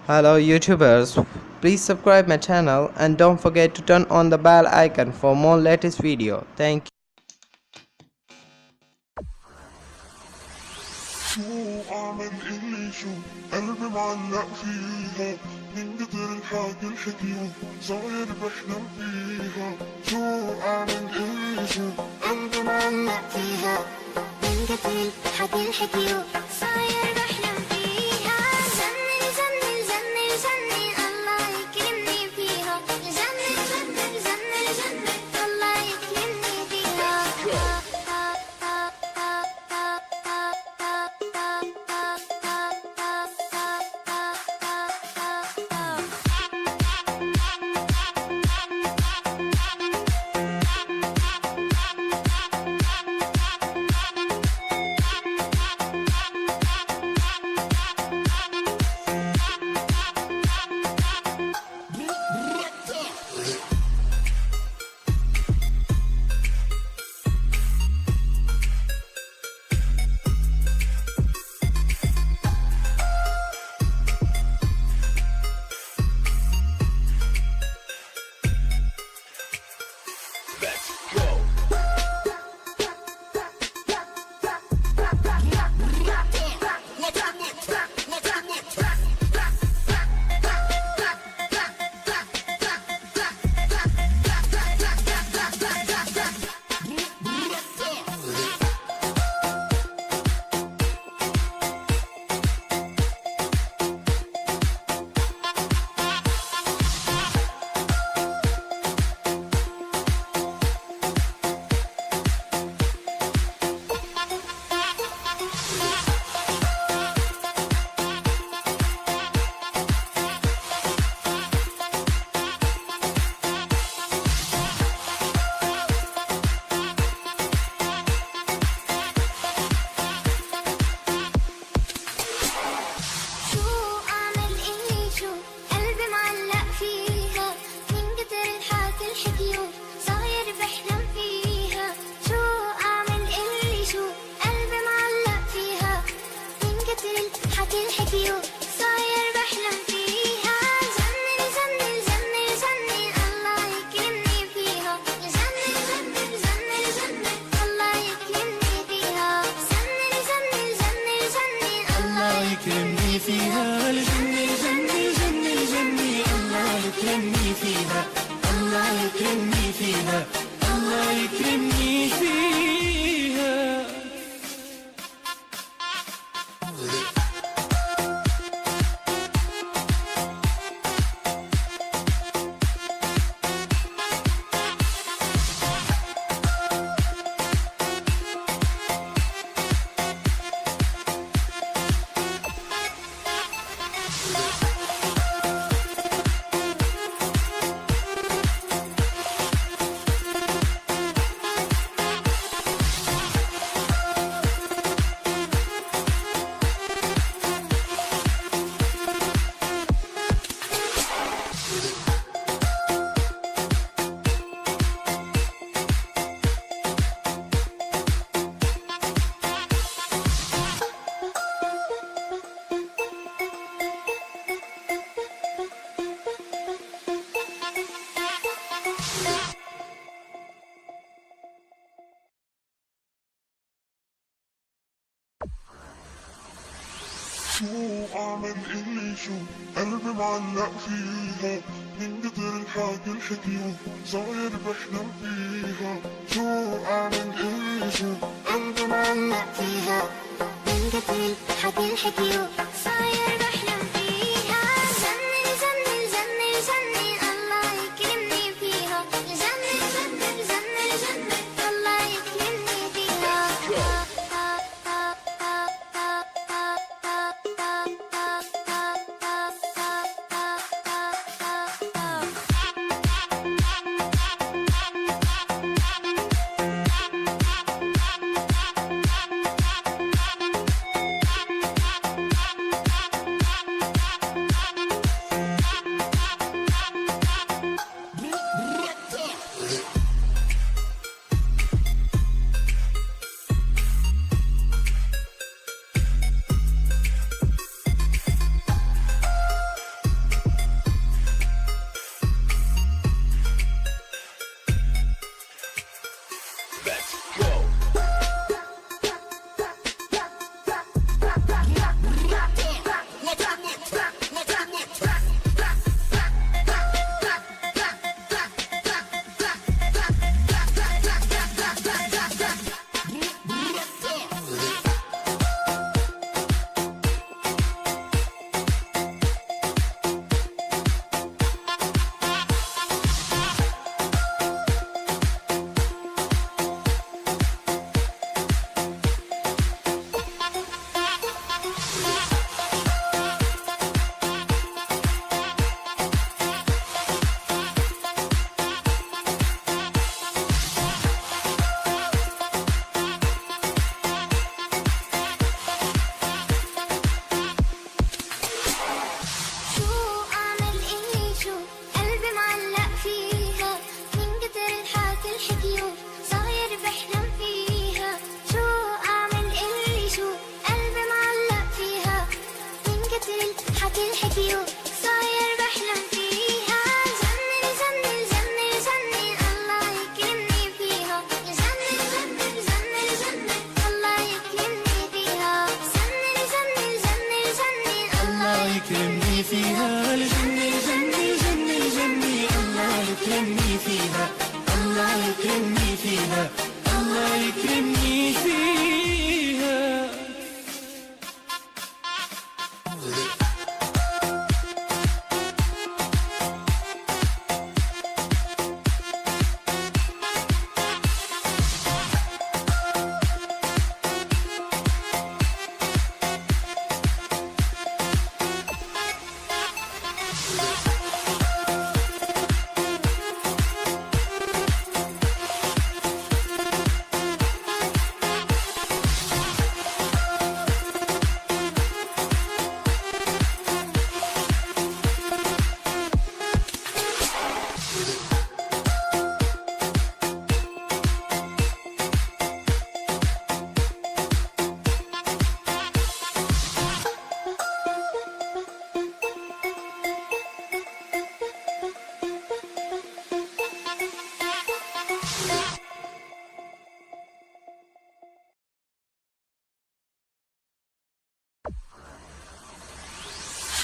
Hello YouTubers, please subscribe my channel and don't forget to turn on the bell icon for more latest video. Thank you. شو أعمل اللي شو قلبي معلق فيها من قدر الحاجة الحكيو صاير بحلم فيها شو أعمل اللي شو قلبي معلق فيها من قدر الحاجة الحكيو صاير بحلم فيها جنن جنن جنن جنن الله يكرمني فيها جنن جنن جنن جنن الله يكرمني فيها شو أعمل اللي شو قلبي معلق فيها من قدر الحاجة الحكيو صاير بحلم فيها شو أعمل اللي شو قلبي معلق فيها من قدر الحاجة الحكيو صاير بحلم فيها جنن جنن جنن جنن الله يكرمني فيها جنن جنن جنن جنن الله يكرمني فيها حتلحقي صاير بحلم فيها. جنن جنن جنن جنن الله يكرمني فيها. جنن جنن جنن جنن الله يكرمني فيها. جنن جنن جنن جنن الله يكرمني فيها. جنن جنن جنن جنن الله يكرمني فيها. الله يكرمني فيها. الله يكرمني فيها.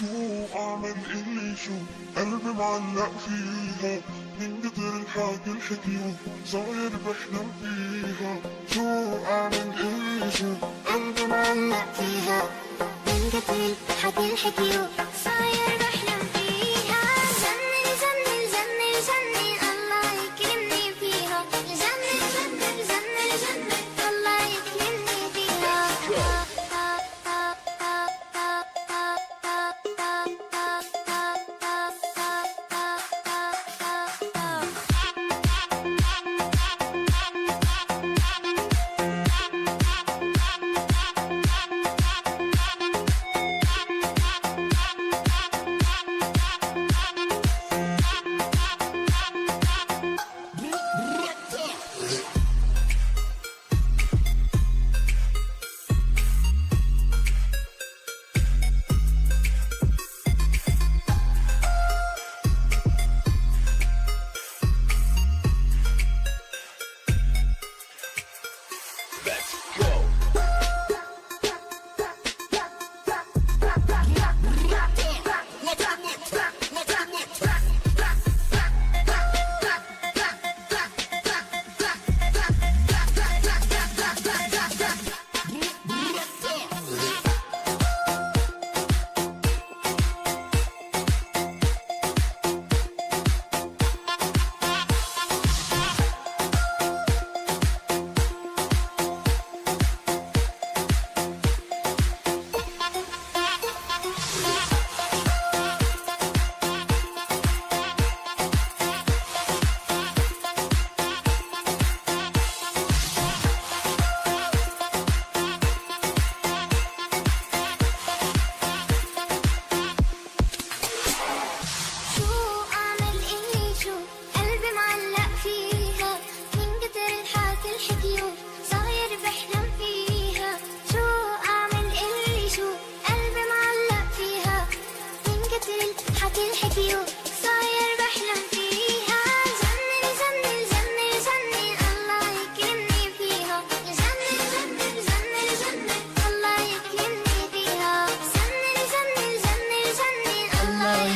شو أعمل اللي شو قلبي معلق فيها. من كتر الحكي الحكيو صاير بحلم فيها. شو أعمل اللي شو قلبي معلق فيها. من كتر الحكي الحكيو صاير بحلم فيها. جنن جنن جنن جنن الله يكرمني فيها. جنن جنن جنن جنن الله يكرمني فيها.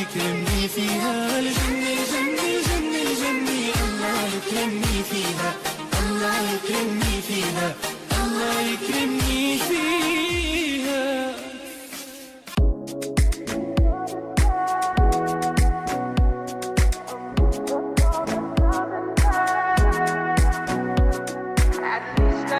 يكرمني فيها. الجنة جنة جنة جنة الله يكرمني فيها. الله يكرمني فيها.